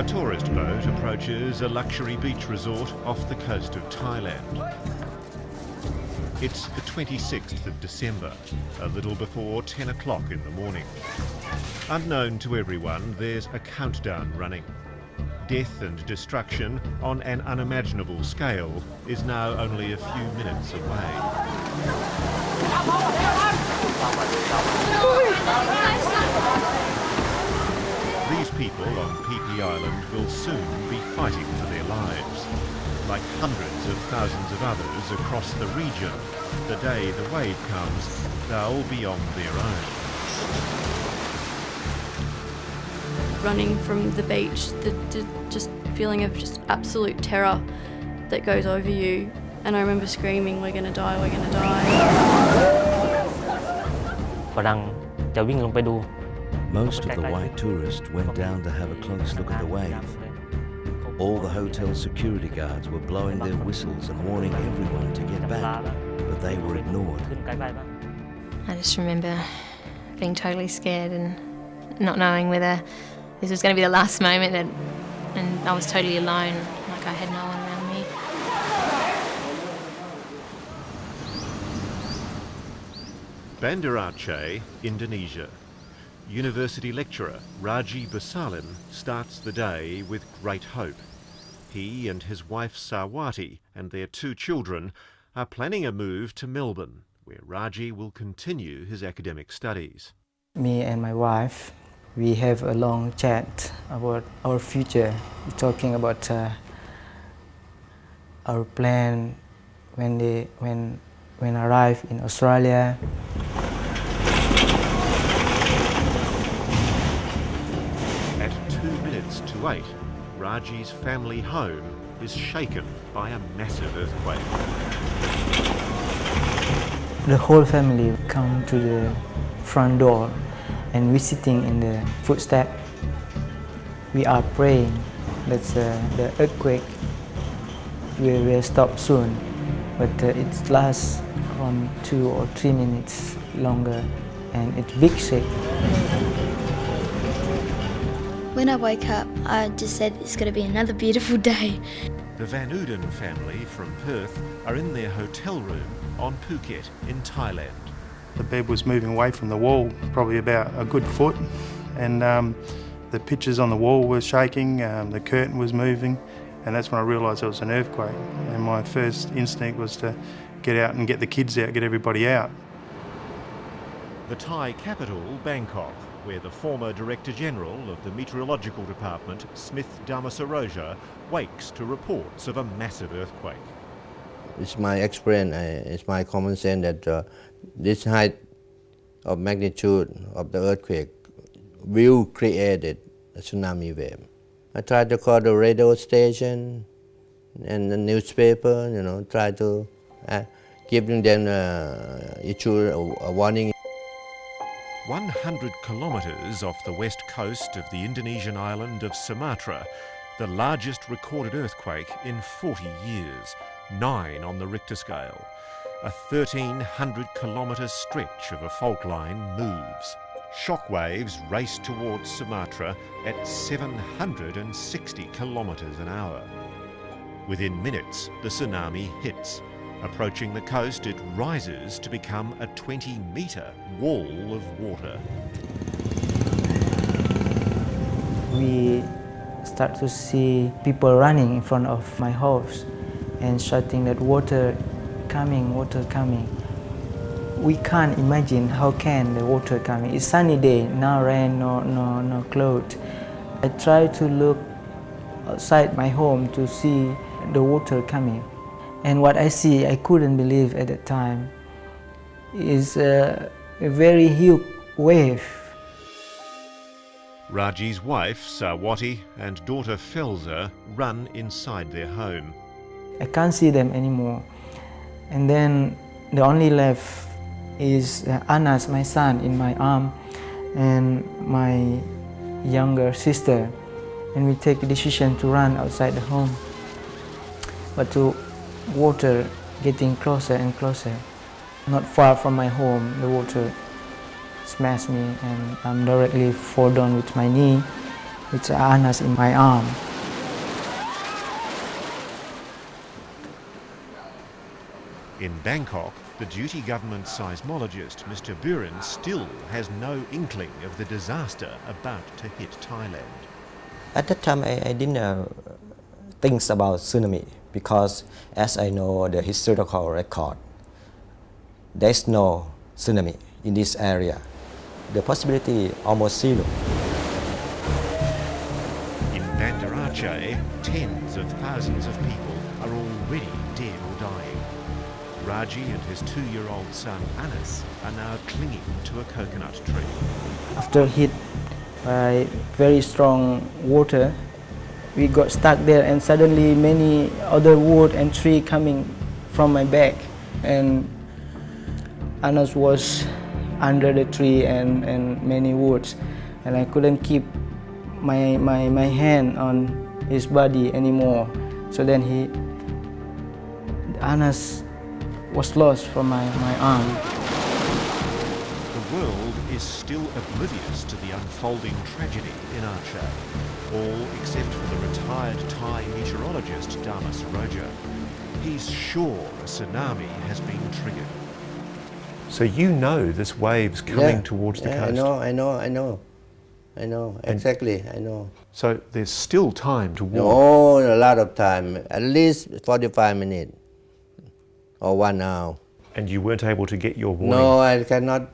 A tourist boat approaches a luxury beach resort off the coast of Thailand. It's the 26th of December, a little before 10 o'clock in the morning. Unknown to everyone, there's a countdown running. Death and destruction on an unimaginable scale is now only a few minutes away. These people on Phi Phi Island will soon be fighting for their lives. Like hundreds of thousands of others across the region, the day the wave comes, they'll be on their own. Running from the beach, the just feeling of just absolute terror that goes over you. And I remember screaming, "We're going to die, we're going to die." ฝรั่งจะวิ่งลงไปดู Most of the white tourists went down to have a close look at the wave. All the hotel security guards were blowing their whistles and warning everyone to get back, but they were ignored. I just remember being totally scared and not knowing whether this was going to be the last moment, and I was totally alone, like I had no one around me. Banda Aceh, Indonesia. University lecturer Raji Basalim starts the day with great hope. He and his wife Sawati and their 2 children are planning a move to Melbourne, where Raji will continue his academic studies. Me and my wife, we have a long chat about our future. We're talking about our plan when arrive in Australia. At 2 minutes to 8, Raji's family home is shaken by a massive earthquake. The whole family come to the front door and we're sitting in the footstep. We are praying that the earthquake will stop soon, but it lasts from 2 or 3 minutes longer, and it's big shake. When I woke up, I just said it's going to be another beautiful day. The Van Uden family from Perth are in their hotel room on Phuket in Thailand. The bed was moving away from the wall, probably about a good foot, and the pictures on the wall were shaking, the curtain was moving, and that's when I realised it was an earthquake. And my first instinct was to get out and get the kids out, get everybody out. The Thai capital, Bangkok, where the former Director General of the Meteorological Department, Smith Dharmasaroja, wakes to reports of a massive earthquake. It's my experience, it's my common sense that this height of magnitude of the earthquake will create a tsunami wave. I tried to call the radio station and the newspaper, try to give them issue a warning. 100 kilometres off the west coast of the Indonesian island of Sumatra, the largest recorded earthquake in 40 years, 9 on the Richter scale. A 1,300 kilometre stretch of a fault line moves. Shockwaves race towards Sumatra at 760 kilometres an hour. Within minutes, the tsunami hits. Approaching the coast, it rises to become a 20-metre wall of water. We start to see people running in front of my house and shouting that water coming, water coming. We can't imagine how can the water coming. It's sunny day, no rain, no clothes. I try to look outside my home to see the water coming. And what I see, I couldn't believe at that time, is a very huge wave. Raji's wife, Sawati, and daughter Felza run inside their home. I can't see them anymore. And then the only left is Anas, my son, in my arm, and my younger sister. And we take a decision to run outside the home. But to water getting closer and closer. Not far from my home, the water smashed me and I'm directly fall down with my knee with Anas in my arm. In Bangkok, the duty government seismologist Mr. Buren still has no inkling of the disaster about to hit Thailand. At that time, I didn't think about tsunami because, as I know the historical record, there's no tsunami in this area. The possibility almost zero. In Banda Aceh, tens of thousands of people are already dead or dying. Raji and his 2-year-old son Anas are now clinging to a coconut tree. After hit by very strong water, we got stuck there, and suddenly many other wood and tree coming from my back, and Anas was under the tree and many woods, and I couldn't keep my hand on his body anymore. So then Anas was lost from my arm. The world is still oblivious to the unfolding tragedy in Aceh, all except for the retired Thai meteorologist Damas Roja. He's sure a tsunami has been triggered. So you know this wave's coming towards the coast? I know, exactly, I know. So there's still time to warn? No, a lot of time, at least 45 minutes or 1 hour. And you weren't able to get your warning? No, I cannot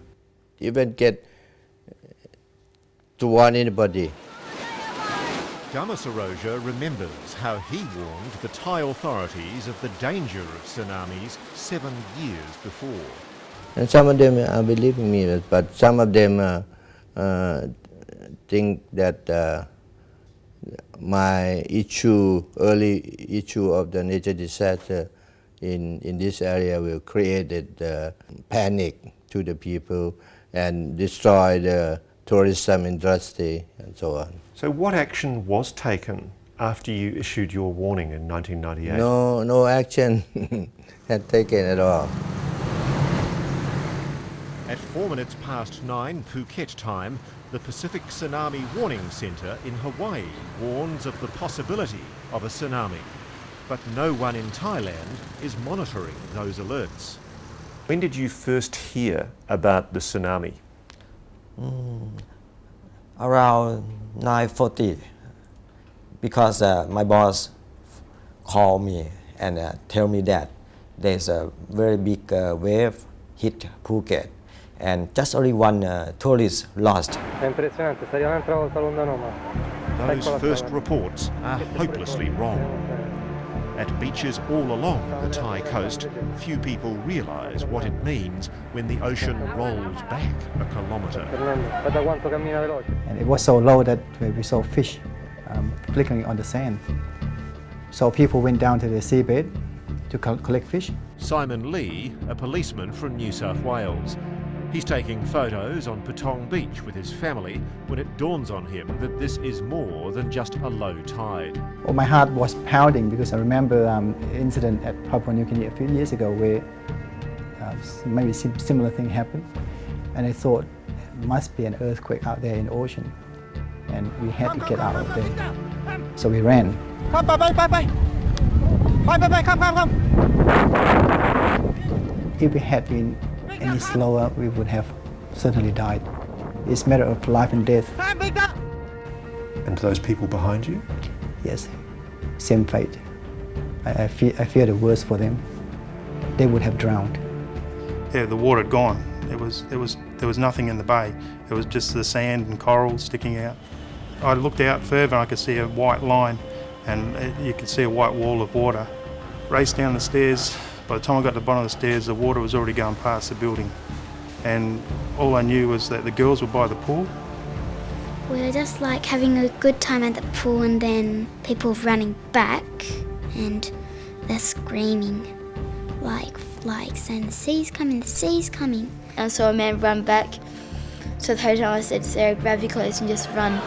even get to warn anybody. Damas Roja remembers how he warned the Thai authorities of the danger of tsunamis 7 years before. And some of them are believing me, but some of them think that my early issue of the nature disaster in this area will create panic to the people and destroy the tourism industry and so on. So what action was taken after you issued your warning in 1998? No action had taken at all. At 9:04 Phuket time, the Pacific Tsunami Warning Centre in Hawaii warns of the possibility of a tsunami. But no one in Thailand is monitoring those alerts. When did you first hear about the tsunami? Around 9:40, because my boss called me and tell me that there's a very big wave hit Phuket, and just only one tourist lost. Those first reports are hopelessly wrong. At beaches all along the Thai coast, few people realise what it means when the ocean rolls back a kilometre. And it was so low that we saw fish flickering on the sand. So people went down to the seabed to collect fish. Simon Lee, a policeman from New South Wales. He's taking photos on Patong Beach with his family when it dawns on him that this is more than just a low tide. Well, my heart was pounding because I remember an incident at Papua New Guinea a few years ago where maybe similar thing happened, and I thought it must be an earthquake out there in the ocean, and we had to get out of there. So we ran. If we had been any slower, we would have certainly died. It's a matter of life and death. And those people behind you? Yes, same fate. I fear the worst for them. They would have drowned. Yeah, the water had gone. There was nothing in the bay. It was just the sand and coral sticking out. I looked out further and I could see a white line, and you could see a white wall of water. Raced down the stairs. By the time I got to the bottom of the stairs, the water was already going past the building. And all I knew was that the girls were by the pool. We were just like having a good time at the pool, and then people running back and they're screaming like saying, "The sea's coming, the sea's coming." And I saw a man run back to the hotel. I said, "Sarah, grab your clothes and just run."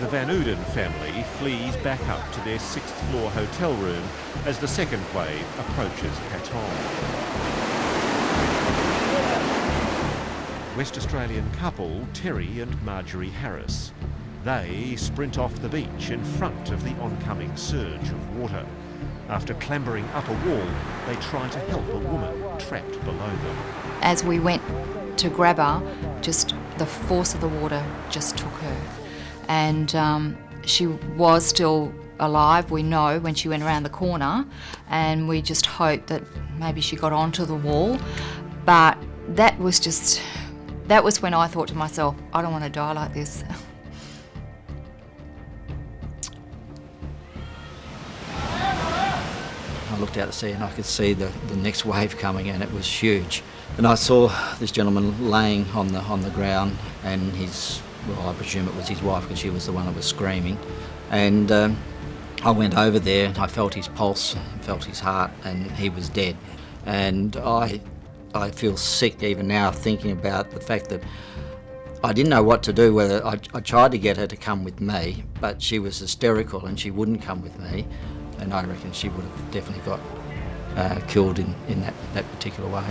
The Van Uden family flees back up to their 6th floor hotel room as the second wave approaches Patong. West Australian couple Terry and Marjorie Harris. They sprint off the beach in front of the oncoming surge of water. After clambering up a wall, they try to help a woman trapped below them. As we went to grab her, just the force of the water just took her. And she was still alive, we know, when she went around the corner, and we just hoped that maybe she got onto the wall. But that was when I thought to myself, I don't want to die like this. I looked out to sea and I could see the next wave coming, and it was huge. And I saw this gentleman laying on the ground, and I presume it was his wife, because she was the one that was screaming. And I went over there and I felt his pulse, felt his heart, and he was dead. And I feel sick even now thinking about the fact that I didn't know what to do. Whether I tried to get her to come with me, but she was hysterical and she wouldn't come with me. And I reckon she would have definitely got killed in that particular wave.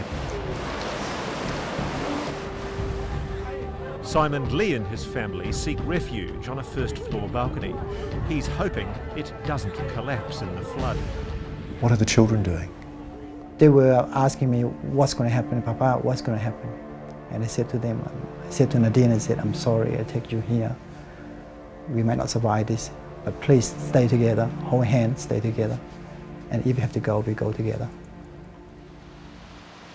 Simon Lee and his family seek refuge on a first-floor balcony. He's hoping it doesn't collapse in the flood. What are the children doing? They were asking me, what's going to happen, Papa, what's going to happen? And I said to them, I said to Nadine, I said, I'm sorry, I take you here. We might not survive this, but please stay together, hold hands, stay together. And if you have to go, we go together.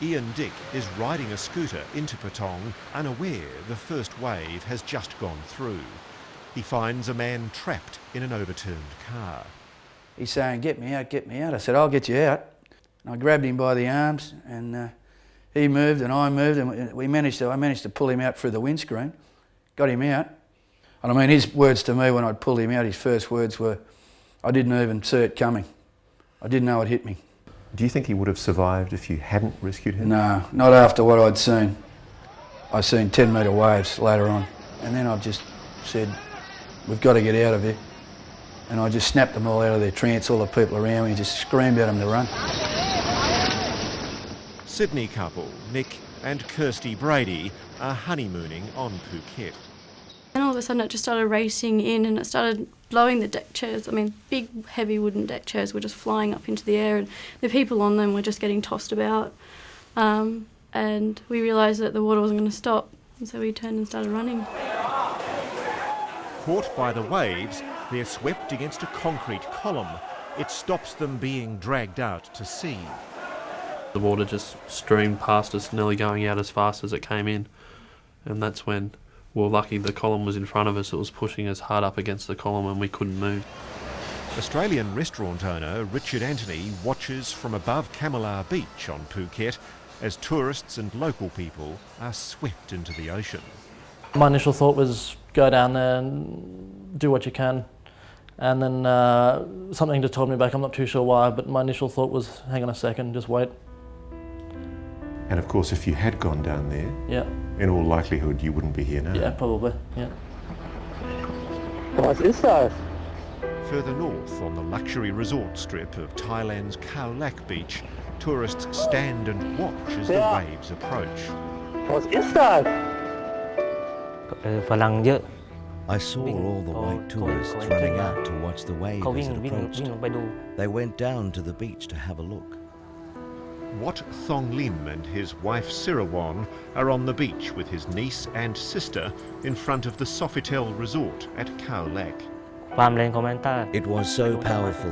Ian Dick is riding a scooter into Patong, unaware the first wave has just gone through. He finds a man trapped in an overturned car. He's saying, get me out, get me out. I said, I'll get you out. And I grabbed him by the arms, and he moved and I moved, and I managed to pull him out through the windscreen, got him out. And I mean, his words to me when I'd pulled him out, his first words were, I didn't even see it coming. I didn't know it hit me. Do you think he would have survived if you hadn't rescued him? No, not after what I'd seen. I seen 10-metre waves later on. And then I just said, we've got to get out of here. And I just snapped them all out of their trance, all the people around me, and just screamed at them to run. Sydney couple Nick and Kirsty Brady are honeymooning on Phuket. And all of a sudden it just started racing in and it started blowing the deck chairs. I mean, big, heavy wooden deck chairs were just flying up into the air and the people on them were just getting tossed about. And we realised that the water wasn't going to stop, and so we turned and started running. Caught by the waves, they're swept against a concrete column. It stops them being dragged out to sea. The water just streamed past us, nearly going out as fast as it came in. And that's when we were lucky the column was in front of us. It was pushing us hard up against the column and we couldn't move. Australian restaurant owner Richard Anthony watches from above Kamilar Beach on Phuket as tourists and local people are swept into the ocean. My initial thought was go down there and do what you can. And then something just told me back, I'm not too sure why, but my initial thought was, hang on a second, just wait. And of course, if you had gone down there, yeah, in all likelihood, you wouldn't be here now. Yeah, probably, yeah. What's inside? Further north on the luxury resort strip of Thailand's Khao Lak Beach, tourists stand and watch as the waves approach. What's inside? I saw all the white tourists running out to watch the wave as it approached. They went down to the beach to have a look. Wat Thong Lim and his wife Sirawan are on the beach with his niece and sister in front of the Sofitel resort at Khao Lak. It was so powerful.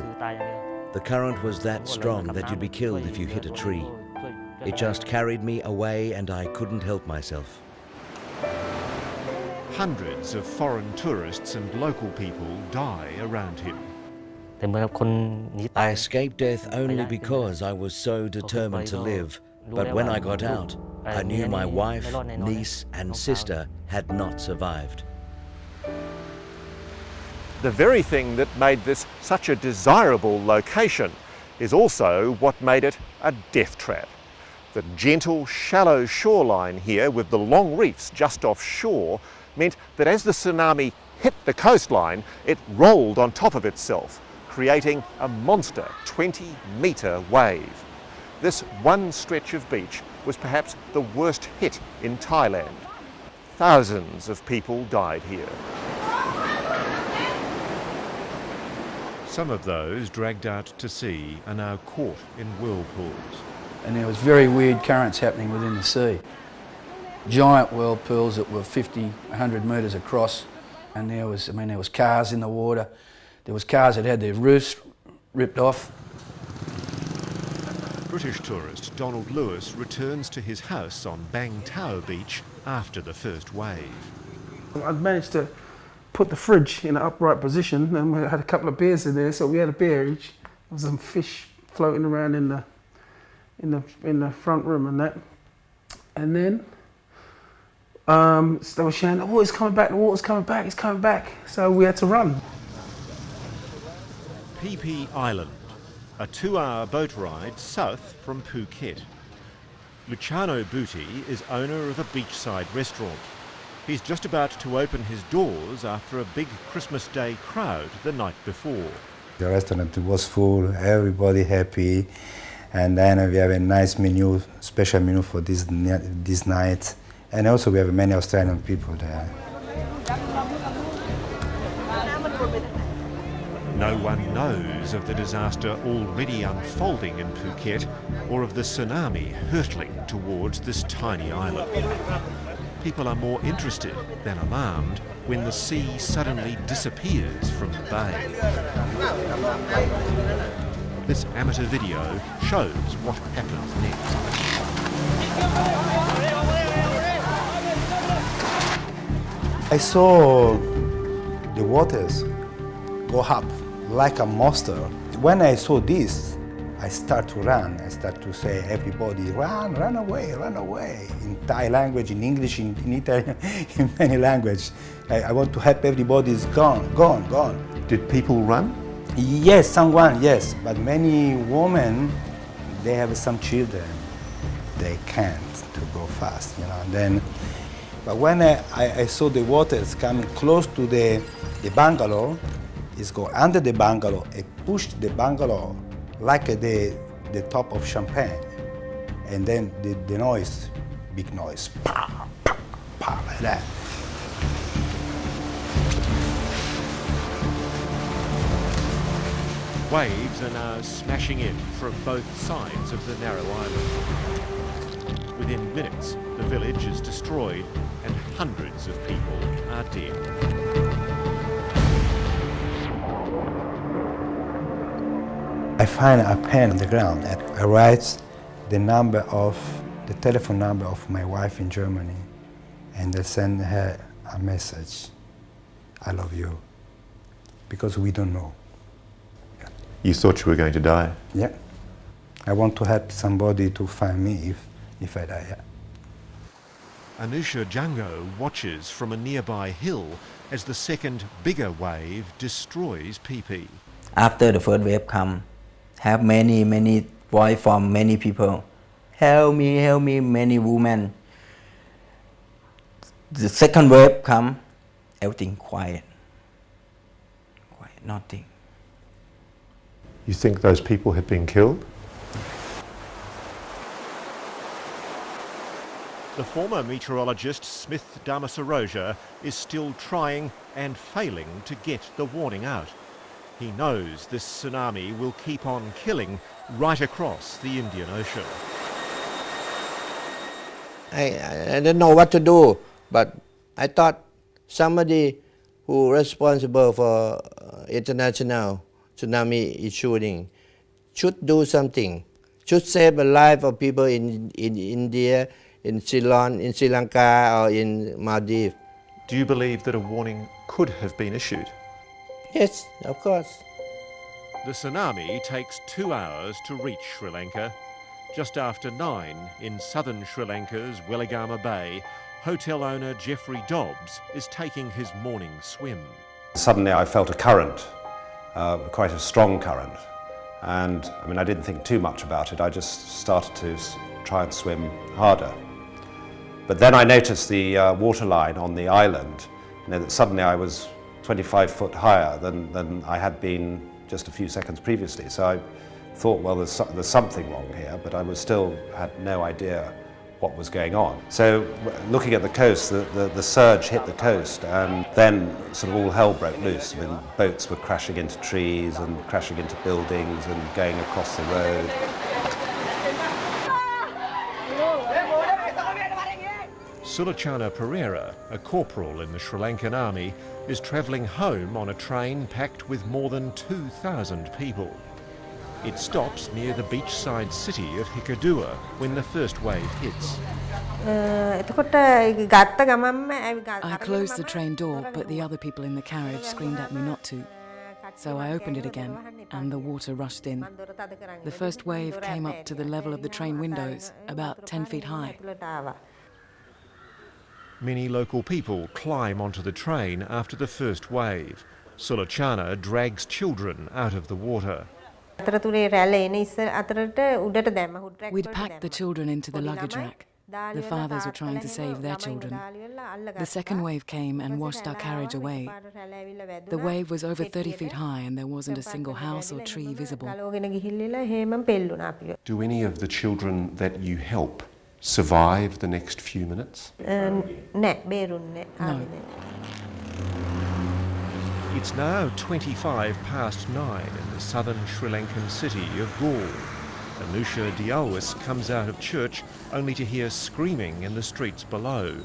The current was that strong that you'd be killed if you hit a tree. It just carried me away and I couldn't help myself. Hundreds of foreign tourists and local people die around him. I escaped death only because I was so determined to live. But when I got out, I knew my wife, niece and sister had not survived. The very thing that made this such a desirable location is also what made it a death trap. The gentle, shallow shoreline here with the long reefs just offshore meant that as the tsunami hit the coastline, it rolled on top of itself, creating a monster 20-metre wave. This one stretch of beach was perhaps the worst hit in Thailand. Thousands of people died here. Some of those dragged out to sea are now caught in whirlpools. And there was very weird currents happening within the sea. Giant whirlpools that were 50, 100 metres across, and there was cars in the water. There was cars that had their roofs ripped off. British tourist Donald Lewis returns to his house on Bang Tao Beach after the first wave. I'd managed to put the fridge in an upright position, and we had a couple of beers in there, so we had a beer each. There was some fish floating around in the front room and that. And then they were shouting, "Oh, it's coming back! The water's coming back! It's coming back!" So we had to run. Phi Phi Island, a 2-hour boat ride south from Phuket. Luciano Butti is owner of a beachside restaurant. He's just about to open his doors after a big Christmas Day crowd the night before. The restaurant was full, everybody happy, and then we have a nice menu, special menu for this night, and also we have many Australian people there. No one knows of the disaster already unfolding in Phuket or of the tsunami hurtling towards this tiny island. People are more interested than alarmed when the sea suddenly disappears from the bay. This amateur video shows what happens next. I saw the waters go up like a monster. When I saw this, I start to run. I start to say, everybody, run away, run away. In Thai language, in English, in Italian, in many languages. I want to help everybody, is gone, gone, gone. Did people run? Yes, someone, yes. But many women, they have some children. They can't to go fast, you know. And then, but when I saw the waters coming close to the bungalow, it's go under the bungalow and push the bungalow like the top of champagne. And then the noise, big noise, pow, pow, pow, like that. Waves are now smashing in from both sides of the narrow island. Within minutes, the village is destroyed and hundreds of people are dead. I find a pen on the ground and I write the telephone number of my wife in Germany, and I send her a message. I love you, because we don't know. You thought you were going to die? Yeah. I want to help somebody to find me if I die. Yeah. Anusha Jango watches from a nearby hill as the second bigger wave destroys Phi Phi. After the first wave come, have many voice from many people. Help me, many women. The second wave come, everything quiet. Quiet, nothing. You think those people had been killed? The former meteorologist Smith Dharmasaroja is still trying and failing to get the warning out. He knows this tsunami will keep on killing right across the Indian Ocean. I don't know what to do, but I thought somebody who responsible for international tsunami issuing should do something, should save the life of people in India, in Sri Lanka or in Maldives. Do you believe that a warning could have been issued? Yes, of course. The tsunami takes 2 hours to reach Sri Lanka. Just after 9 in southern Sri Lanka's Weligama Bay, hotel owner Jeffrey Dobbs is taking his morning swim. Suddenly I felt a current, quite a strong current. And I mean, I didn't think too much about it. I just started to try and swim harder. But then I noticed the waterline on the island, that suddenly I was 25 foot higher than I had been just a few seconds previously. So I thought, well, there's something wrong here, but I was still had no idea what was going on. So looking at the coast, the surge hit the coast, and then sort of all hell broke loose. I mean, boats were crashing into trees and crashing into buildings and going across the road. Sulachana Pereira, a corporal in the Sri Lankan army, is travelling home on a train packed with more than 2,000 people. It stops near the beachside city of Hikkaduwa when the first wave hits. I closed the train door, but the other people in the carriage screamed at me not to. So I opened it again, and the water rushed in. The first wave came up to the level of the train windows, about 10 feet high. Many local people climb onto the train after the first wave. Sulachana drags children out of the water. We'd packed the children into the luggage rack. The fathers were trying to save their children. The second wave came and washed our carriage away. The wave was over 30 feet high and there wasn't a single house or tree visible. Do any of the children that you help survive the next few minutes? No. It's now 25 past 9 in the southern Sri Lankan city of Galle. Anusha Dialwis comes out of church only to hear screaming in the streets below.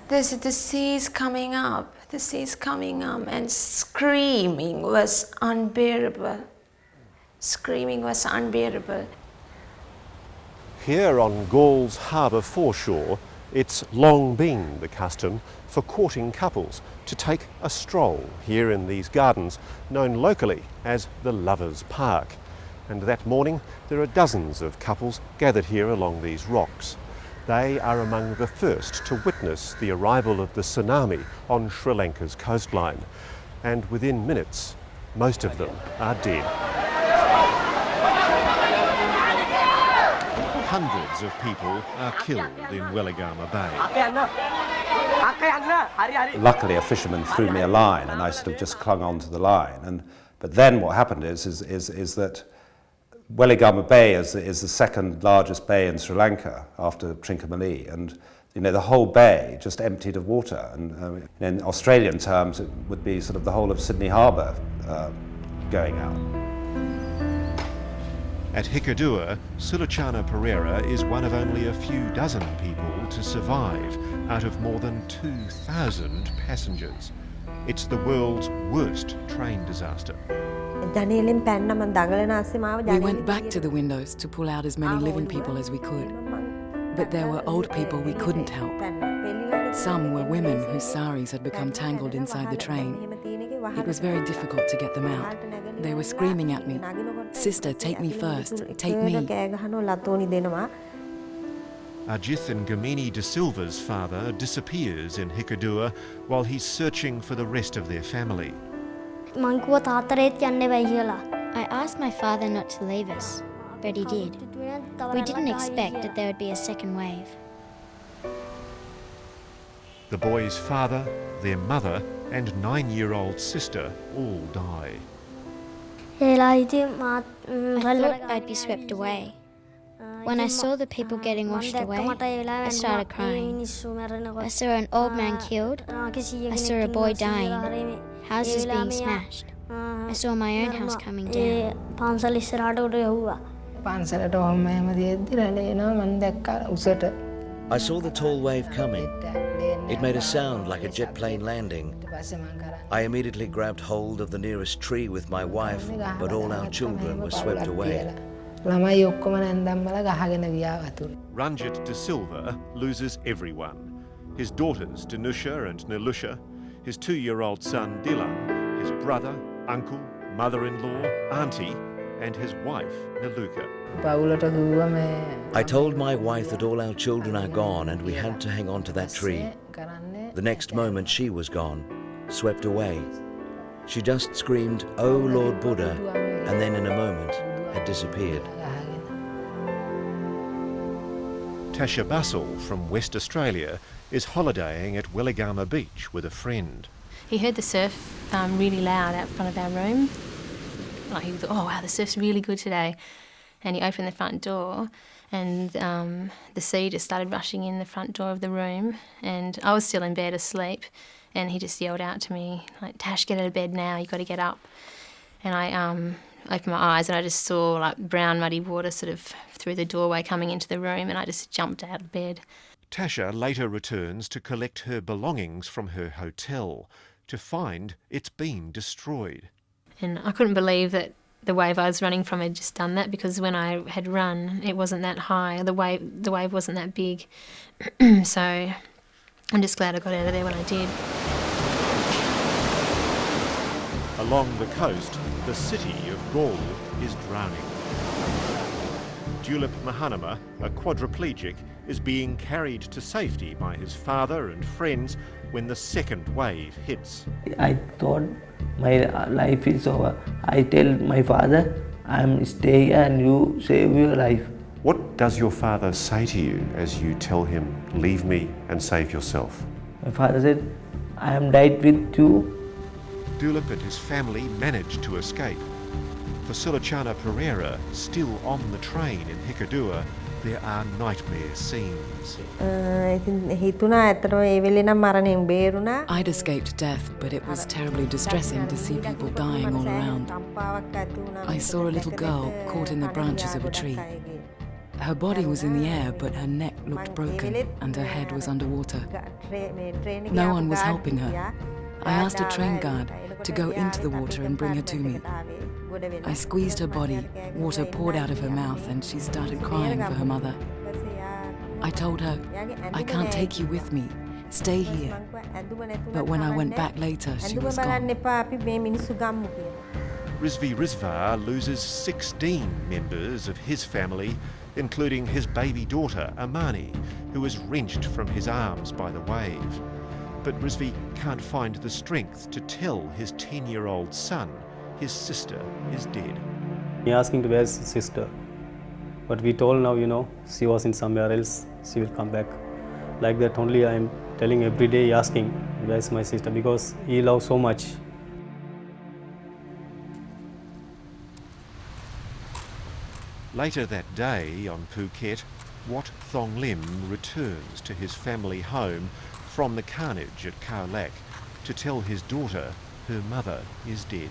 The seas coming up, and screaming was unbearable. Screaming was unbearable. Here on Galle's harbour foreshore, it's long been the custom for courting couples to take a stroll here in these gardens, known locally as the Lovers' Park. And that morning there are dozens of couples gathered here along these rocks. They are among the first to witness the arrival of the tsunami on Sri Lanka's coastline. And within minutes, most of them are dead. Hundreds of people are killed in Weligama Bay. Luckily, a fisherman threw me a line, and I sort of just clung onto the line. But then what happened is that Weligama Bay is the second largest bay in Sri Lanka after Trincomalee, and the whole bay just emptied of water. And in Australian terms, it would be sort of the whole of Sydney Harbour going out. At Hikkaduwa, Sulachana Pereira is one of only a few dozen people to survive out of more than 2,000 passengers. It's the world's worst train disaster. We went back to the windows to pull out as many living people as we could. But there were old people we couldn't help. Some were women whose saris had become tangled inside the train. It was very difficult to get them out. They were screaming at me, "Sister, take me first, take me." Ajith and Gamini De Silva's father disappears in Hikkaduwa while he's searching for the rest of their family. I asked my father not to leave us, but he did. We didn't expect that there would be a second wave. The boy's father, their mother, and 9-year-old sister all die. I thought I'd be swept away. When I saw the people getting washed away, I started crying. I saw an old man killed. I saw a boy dying. Houses being smashed. I saw my own house coming down. I saw the tall wave coming. It made a sound like a jet plane landing. I immediately grabbed hold of the nearest tree with my wife, but all our children were swept away. Ranjit De Silva loses everyone. His daughters Danusha and Nilusha, his 2-year-old son Dylan, his brother, uncle, mother-in-law, auntie, and his wife Niluka. I told my wife that all our children are gone and we had to hang on to that tree. The next moment she was gone, swept away. She just screamed, "Oh Lord Buddha," and then in a moment had disappeared. Tasha Bussell from West Australia is holidaying at Weligama Beach with a friend. He heard the surf really loud out front of our room, Like he thought, oh wow, the surf's really good today. And he opened the front door and the sea just started rushing in the front door of the room, and I was still in bed asleep, and he just yelled out to me, like, Tash, get out of bed now, you've got to get up. And I opened my eyes and I just saw like brown muddy water sort of through the doorway coming into the room, and I just jumped out of bed. Tasha later returns to collect her belongings from her hotel to find it's been destroyed. And I couldn't believe that the wave I was running from had just done that, because when I had run, it wasn't that high. The wave wasn't that big. So I'm just glad I got out of there when I did. Along the coast, the city of Galle is drowning. Julep Mahanama, a quadriplegic, is being carried to safety by his father and friends when the second wave hits. I thought my life is over. I tell my father, I'm staying and you save your life. What does your father say to you as you tell him, leave me and save yourself? My father said, I am died with you. Julep and his family managed to escape. For Sulachana Pereira, still on the train in Hikkaduwa, there are nightmare scenes. I'd escaped death, but it was terribly distressing to see people dying all around. I saw a little girl caught in the branches of a tree. Her body was in the air, but her neck looked broken and her head was underwater. No one was helping her. I asked a train guard to go into the water and bring her to me. I squeezed her body, water poured out of her mouth, and she started crying for her mother. I told her, I can't take you with me, stay here. But when I went back later, she was gone. Rizvi Rizvar loses 16 members of his family, including his baby daughter, Amani, who was wrenched from his arms by the wave. But Rizvi can't find the strength to tell his 10-year-old son his sister is dead. He asking to where's his sister, but we told now, she was in somewhere else, she will come back. Like that only I am telling every day, asking where's my sister, because he loves so much. Later that day on Phuket, Wat Thong Lim returns to his family home from the carnage at Khao Lak to tell his daughter her mother is dead.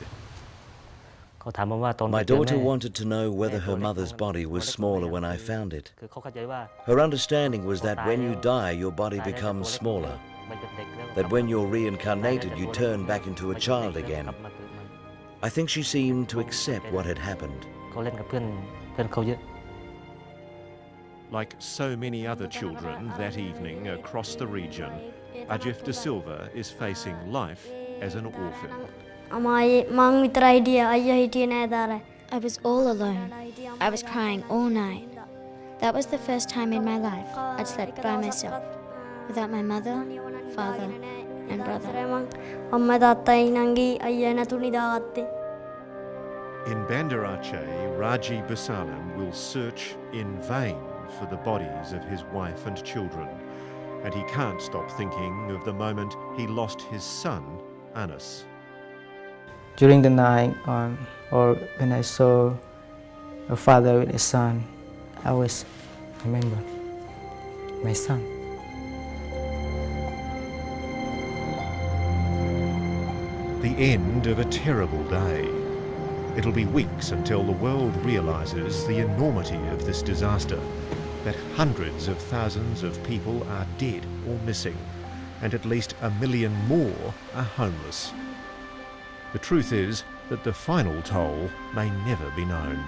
My daughter wanted to know whether her mother's body was smaller when I found it. Her understanding was that when you die, your body becomes smaller. That when you're reincarnated, you turn back into a child again. I think she seemed to accept what had happened. Like so many other children that evening across the region, Ajif De Silva is facing life as an orphan. I was all alone. I was crying all night. That was the first time in my life I'd slept by myself, without my mother, father, and brother. In Banda Aceh, Raji Basalam will search in vain for the bodies of his wife and children, and he can't stop thinking of the moment he lost his son, Anas. During the night, or when I saw a father with a son, I always remember my son. The end of a terrible day. It'll be weeks until the world realises the enormity of this disaster, that hundreds of thousands of people are dead or missing, and at least 1 million more are homeless. The truth is that the final toll may never be known.